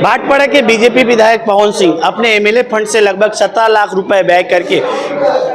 भाटपाड़ा के बीजेपी विधायक पवन सिंह अपने एमएलए फंड से लगभग 17 लाख रुपए व्यय करके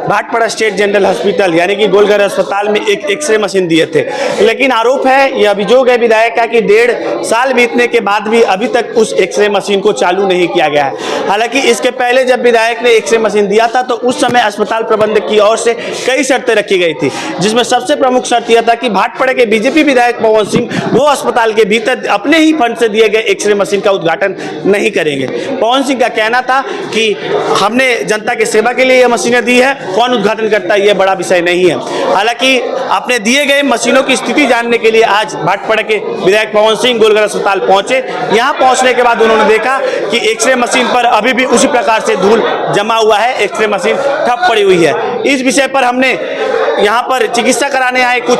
भाटपाड़ा स्टेट जनरल हॉस्पिटल यानी कि गोलघर अस्पताल में एक एक्सरे मशीन दिए थे। लेकिन आरोप है, यह अभियोग है विधायक का कि 1.5 साल बीतने के बाद भी अभी तक उस एक्सरे मशीन को चालू नहीं किया गया है। हालांकि इसके पहले जब विधायक ने एक्सरे मशीन दिया था तो उस समय अस्पताल प्रबंधक की ओर से कई शर्तें रखी गई थी, जिसमें सबसे प्रमुख शर्त यह था कि भाटपाड़ा के बीजेपी विधायक पवन सिंह वो अस्पताल के भीतर अपने ही फंड से दिए गए एक्सरे मशीन का उद्घाटन नहीं करेंगे। पवन सिंह का कहना था कि हमने जनता की सेवा के लिए यह मशीनें दी है, कौन उद्घाटन करता है यह बड़ा विषय नहीं है। हालांकि अपने दिए गए मशीनों की स्थिति जानने के लिए आज भाटपाड़ा के विधायक पवन सिंह गोलघर अस्पताल पहुंचे। यहां पहुंचने के बाद उन्होंने देखा कि एक्सरे मशीन पर अभी भी उसी प्रकार से धूल जमा हुआ है, एक्सरे मशीन ठप पड़ी हुई है। इस विषय पर हमने यहाँ पर चिकित्सा कराने आए कुछ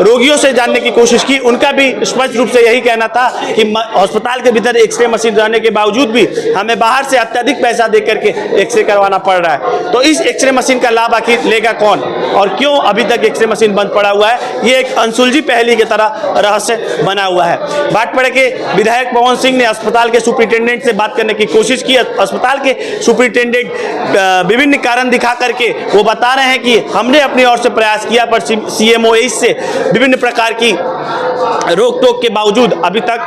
रोगियों से जानने की कोशिश की। उनका भी स्पष्ट रूप से यही कहना था कि अस्पताल के भीतर एक्सरे मशीन रहने के बावजूद भी हमें बाहर से अत्यधिक पैसा दे करके एक्सरे करवाना पड़ रहा है। तो इस एक्सरे मशीन का लाभ आखिर लेगा कौन और क्यों अभी तक एक्सरे मशीन बंद पड़ा हुआ है, ये एक अनसुलझी पहेली की तरह रहस्य बना हुआ है। भाटपाड़ा के विधायक पवन सिंह ने अस्पताल के सुपरिटेंडेंट से बात करने की कोशिश की। अस्पताल के सुपरिटेंडेंट विभिन्न कारण दिखा करके वो बता रहे हैं कि हमने अपनी ओर से प्रयास किया पर CMOH से विभिन्न प्रकार की रोक टोक के बावजूद अभी तक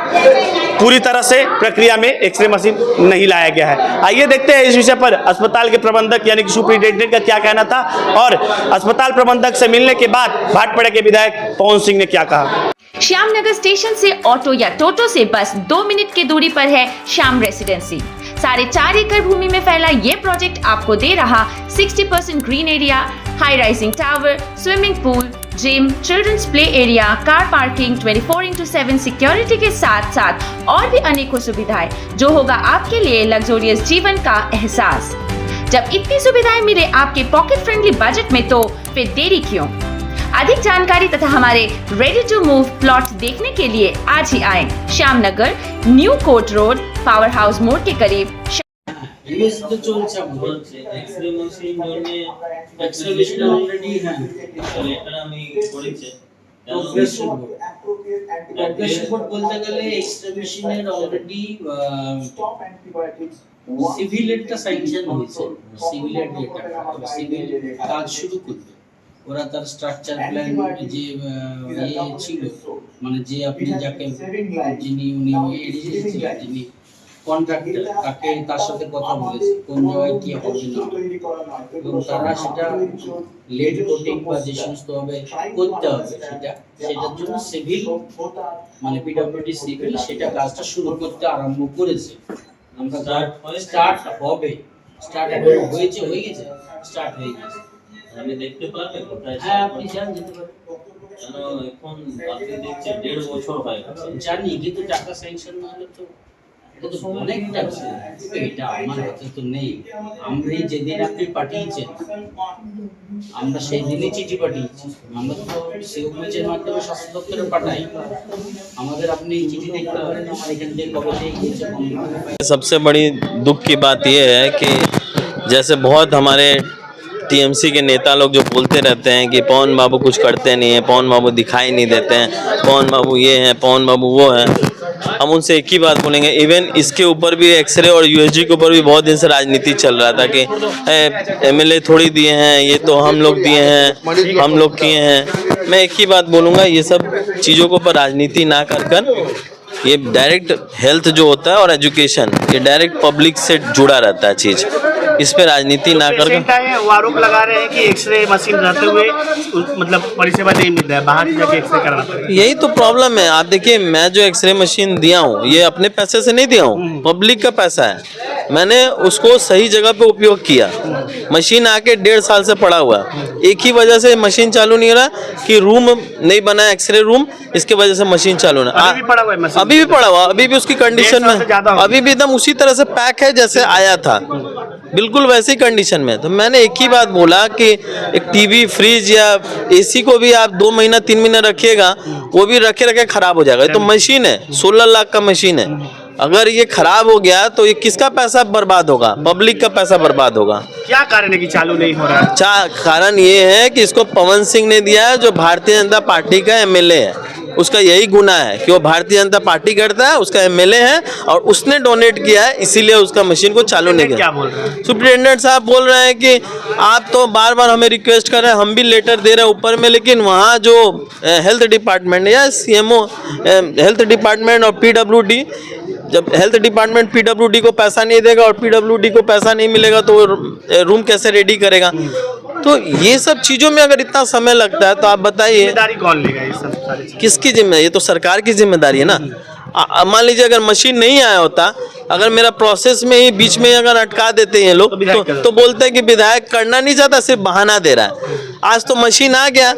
पूरी तरह से प्रक्रिया में एक्सरे मशीन नहीं लाया गया है। आइए देखते हैं इस विषय पर अस्पताल के प्रबंधक यानी कि सुपरिटेंडेंट का क्या कहना था और अस्पताल प्रबंधक से मिलने के बाद भाटपाड़ा के विधायक पवन सिंह ने क्या कहा। श्यामनगर स्टेशन से ऑटो या टोटो से बस 2 मिनट की दूरी पर है श्याम रेसिडेंसी। 4.5 एकड़ भूमि में फैला ये प्रोजेक्ट आपको दे रहा 60% green area, high rising tower, swimming pool, gym, children's play area, car parking, 24/7 security के साथ साथ और भी अनेकों सुविधाएं, जो होगा आपके लिए लग्जोरियस जीवन का एहसास। जब इतनी सुविधाएं मिले आपके पॉकेट फ्रेंडली बजट में तो फिर देरी क्यों। अधिक जानकारी तथा हमारे रेडी टू मूव प्लॉट देखने के लिए आज ही आए Shyamnagar, new court road, power house मोड़ के करीब। X-ray machine x-ray machine already হ্যাঁ এটা আমি করেছি অ্যাডমিশন বোর্ড বলতে গেলে এক্সরে মেশিনের অলরেডি সিভিল একটা স্যাংশন হয়েছে, সিভিল এটা সিভিল কাজ শুরু করবে। ওরা তার স্ট্রাকচার প্ল্যান যে ছিল মানে যে আপনি যাকে যিনি উনি এডিট যিনি কন্ট্রাক্টর তাকে তার সাথে কথা বলেছে কোন জায়গায় কি হবে না এবং তারা সেটা লেড কোটিং বা যে সমস্ত হবে করতে হবে সেটার জন্য সিভিল মানে পিডব্লিউডি সিভিল সেটা কাজটা শুরু করতে আরম্ভ করেছে। আমরা স্টার্ট হবে হয়ে গেছে স্টার্ট হয়ে গেছে। আমি দেখতে পারবে কোথায়? হ্যাঁ আপনি যেতে পারেন। কেন এখন আপনি দেখছেন 1.5 বছর হয়ে গেছে জানি, কিন্তু টাকা স্যাংশন না হলে তো এটা তো অনেক টাকা, এটা আমার হাতে তো নেই। আমরা যেদিন আপনি পাঠিয়েছেন আমরা সেই দিনই চিঠি পাঠিয়েছি, আমরা তো সিওপিজের মাধ্যমে স্বাস্থ্য দপ্তরে পাঠাই, আমাদের আপনি চিঠি দেখতে পারেন আমার এখান থেকে কবে থেকে। सबसे बड़ी दुख की बात यह है कि जैसे बहुत हमारे TMC के नेता लोग जो बोलते रहते हैं कि पवन बाबू कुछ करते नहीं है, पवन बाबू दिखाई नहीं देते हैं, पवन बाबू ये हैं, पवन बाबू वो हैं। हम उनसे एक ही बात बोलेंगे, इवन इसके ऊपर भी एक्सरे और USG के ऊपर भी बहुत दिन से राजनीति चल रहा था कि MLA थोड़ी दिए हैं, ये तो हम लोग दिए हैं, हम लोग किए हैं। मैं एक ही बात बोलूँगा, ये सब चीज़ों के ऊपर राजनीति ना कर ये डायरेक्ट हेल्थ जो होता है और एजुकेशन ये डायरेक्ट पब्लिक से जुड़ा रहता है चीज़, इस पे राजनीति ना करके वो आरोप लगा रहे हैं कि एक्सरे मशीन रहते हुए मतलब परिसेवा नहीं मिल रहा है, बाहर जाके एक्सरे करवाते हैं। यही तो प्रॉब्लम है। आप देखिए, मैं जो एक्सरे मशीन दिया हूँ ये अपने पैसे से नहीं दिया हूँ, पब्लिक का पैसा है। मैंने उसको सही जगह पे उपयोग किया। मशीन आके 1.5 साल से पड़ा हुआ, एक ही वजह से मशीन चालू नहीं हो रहा कि रूम नहीं बना एक्सरे रूम, इसके वजह से मशीन चालू ना। अभी भी पड़ा हुआ, अभी भी उसकी कंडीशन में अभी भी एकदम उसी तरह से पैक है जैसे आया था, बिल्कुल वैसी कंडीशन में। तो मैंने एक ही बात बोला कि एक टीवी, फ्रिज या AC को भी आप 2 महीना 3 महीना रखिएगा, वो भी रखे खराब हो जाएगा। ये तो मशीन है, 16 लाख का मशीन है। अगर ये खराब हो गया तो ये किसका पैसा बर्बाद होगा? पब्लिक का पैसा बर्बाद होगा। क्या कारण है कि चालू नहीं हो रहा है? कारण ये है कि इसको पवन सिंह ने दिया है जो भारतीय जनता पार्टी का MLA है। उसका यही गुना है कि वो भारतीय जनता पार्टी करता है, उसका एमएलए है और उसने डोनेट किया है, इसीलिए उसका मशीन को चालू नहीं किया। क्या बोल रहे हैं? सुप्रिटेंडेंट साहब बोल रहे हैं कि आप तो बार बार हमें रिक्वेस्ट कर रहे हैं, हम भी लेटर दे रहे हैं ऊपर में, लेकिन वहाँ जो हेल्थ डिपार्टमेंट या सीएमओ हेल्थ डिपार्टमेंट और पीडब्ल्यूडी, जब हेल्थ डिपार्टमेंट पीडब्ल्यूडी को पैसा नहीं देगा और पीडब्ल्यूडी को पैसा नहीं मिलेगा तो वो रूम कैसे रेडी करेगा? तो ये सब चीज़ों में अगर इतना समय लगता है तो आप बताइए जिम्मेदारी कौन लेगा ये सब सारी चीजें? किसकी जिम्मेदारी? ये तो सरकार की जिम्मेदारी है ना। मान लीजिए अगर मशीन नहीं आया होता, अगर मेरा प्रोसेस में ही बीच में अगर अटका देते हैं लोग तो बोलते हैं कि विधायक करना नहीं चाहता, सिर्फ बहाना दे रहा है। आज तो मशीन आ गया,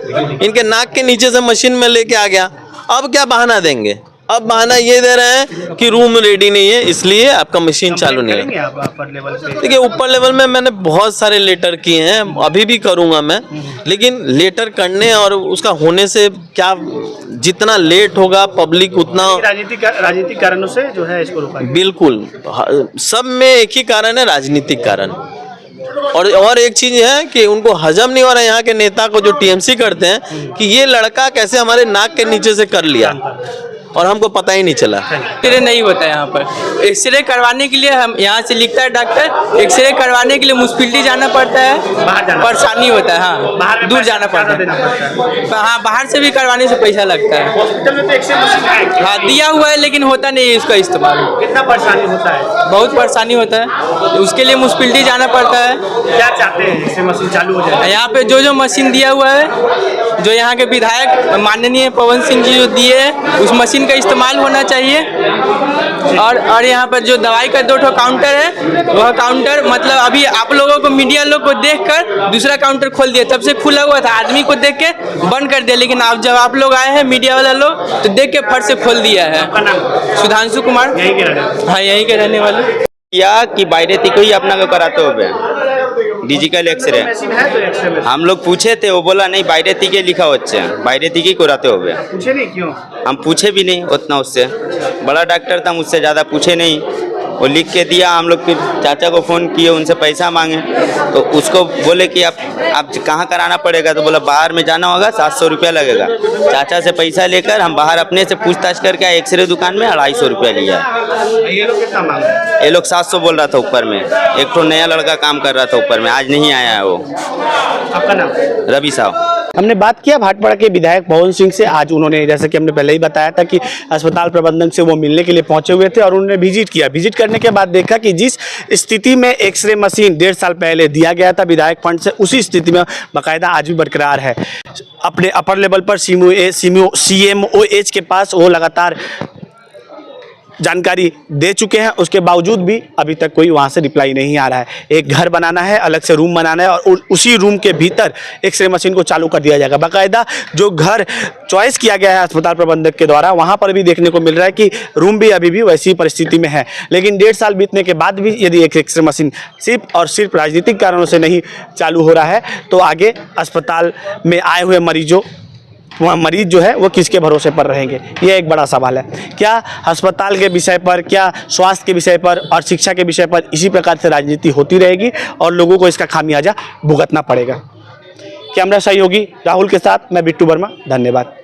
इनके नाक के नीचे से मशीन में लेके आ गया, अब क्या बहाना देंगे? अब बहाना ये दे रहे हैं कि रूम रेडी नहीं है इसलिए आपका मशीन चालू नहीं है। आप अपर लेवल पे? देखिए ऊपर लेवल में मैंने बहुत सारे लेटर किए हैं, अभी भी करूंगा मैं, लेकिन लेटर करने और उसका होने से क्या, जितना लेट होगा पब्लिक उतना राजनीतिक कारणों से जो है इसको रोका गया। बिल्कुल, सब में एक ही कारण है, राजनीतिक कारण। और एक चीज है कि उनको हजम नहीं हो रहा है यहाँ के नेता को जो टीएमसी करते हैं कि ये लड़का कैसे हमारे नाक के नीचे से कर लिया और हमको पता ही नहीं चला। एक्सरे नहीं होता है यहाँ पर। एक्सरे करवाने के लिए हम यहाँ से लिखता है डॉक्टर, एक्सरे करवाने के लिए म्युनिसिपैलिटी जाना पड़ता है, परेशानी होता है। हाँ, दूर जाना पड़ता है। हाँ, बाहर से भी करवाने से पैसा लगता है। हॉस्पिटल में तो एक्सरे मशीन है, हाँ दिया हुआ है, लेकिन होता नहीं है इसका इस्तेमाल। कितना परेशानी होता है? बहुत परेशानी होता है, उसके लिए म्युनिसिपैलिटी जाना पड़ता है। क्या चाहते हैं एक्सरे मशीन चालू हो जाए? यहाँ पे जो मशीन दिया हुआ है, जो यहाँ के विधायक माननीय पवन सिंह जी जो दिए हैं, उस मशीन का इस्तेमाल होना चाहिए। और यहाँ पर जो दवाई का 2 काउंटर है, वह काउंटर मतलब अभी आप लोगों को, मीडिया लोग को देखकर दूसरा काउंटर खोल दिया, तब से खुला हुआ था, आदमी को देख के बंद कर दिया, लेकिन अब जब आप लोग आए हैं मीडिया वाला लोग तो देख के फट से खोल दिया है। सुधांशु कुमार, यही के रहने? हाँ यहीं के रहने वाले। या कि बाहरे थी कोई अपना को कराते हो डिजिटल एक्सरे मशीन है तो एक्सरे मशीन हम लोग पूछे थे, वो बोला नहीं बाहरे थी के लिखा होच्छे, बाहरे थी के कराते हो। पूछे नहीं क्यों? हम पूछे भी नहीं उतना उससे, बड़ा डॉक्टर था, मुझसे ज़्यादा पूछे नहीं, वो लिख के दिया। हम लोग फिर चाचा को फ़ोन किए, उनसे पैसा मांगे तो उसको बोले कि आप कहाँ कराना पड़ेगा, तो बोला बाहर में जाना होगा, 700 रुपया लगेगा। चाचा से पैसा लेकर हम बाहर अपने से पूछताछ करके एक्सरे दुकान में 250 रुपया लिया। ये लोग कितना मांग रहे हैं? ये लोग 700 बोल रहा था ऊपर में। एक तो नया लड़का काम कर रहा था ऊपर में, आज नहीं आया है वो। आपका नाम? रवि साहब। हमने बात किया भाटपाड़ा के विधायक पवन सिंह से। आज उन्होंने, जैसे कि हमने पहले ही बताया था, कि अस्पताल प्रबंधन से वो मिलने के लिए पहुंचे हुए थे और उन्होंने विजिट किया। विजिट करने के बाद देखा कि जिस स्थिति में एक्सरे मशीन 1.5 साल पहले दिया गया था विधायक फंड से, उसी स्थिति में बाकायदा आज भी बरकरार है। अपने अपर लेवल पर CMOH के पास वो लगातार जानकारी दे चुके हैं, उसके बावजूद भी अभी तक कोई वहाँ से रिप्लाई नहीं आ रहा है। एक घर बनाना है, अलग से रूम बनाना है और उसी रूम के भीतर एक्सरे मशीन को चालू कर दिया जाएगा। बाकायदा जो घर चॉइस किया गया है अस्पताल प्रबंधक के द्वारा, वहाँ पर भी देखने को मिल रहा है कि रूम भी अभी भी वैसी परिस्थिति में है। लेकिन 1.5 साल बीतने के बाद भी यदि एक एक्सरे मशीन सिर्फ और सिर्फ राजनीतिक कारणों से नहीं चालू हो रहा है, तो आगे अस्पताल में आए हुए मरीज जो है वो किसके भरोसे पर रहेंगे, ये एक बड़ा सवाल है। क्या अस्पताल के विषय पर, क्या स्वास्थ्य के विषय पर और शिक्षा के विषय पर इसी प्रकार से राजनीति होती रहेगी और लोगों को इसका खामियाजा भुगतना पड़ेगा? कैमरा सहयोगी राहुल के साथ मैं बिट्टू वर्मा, धन्यवाद।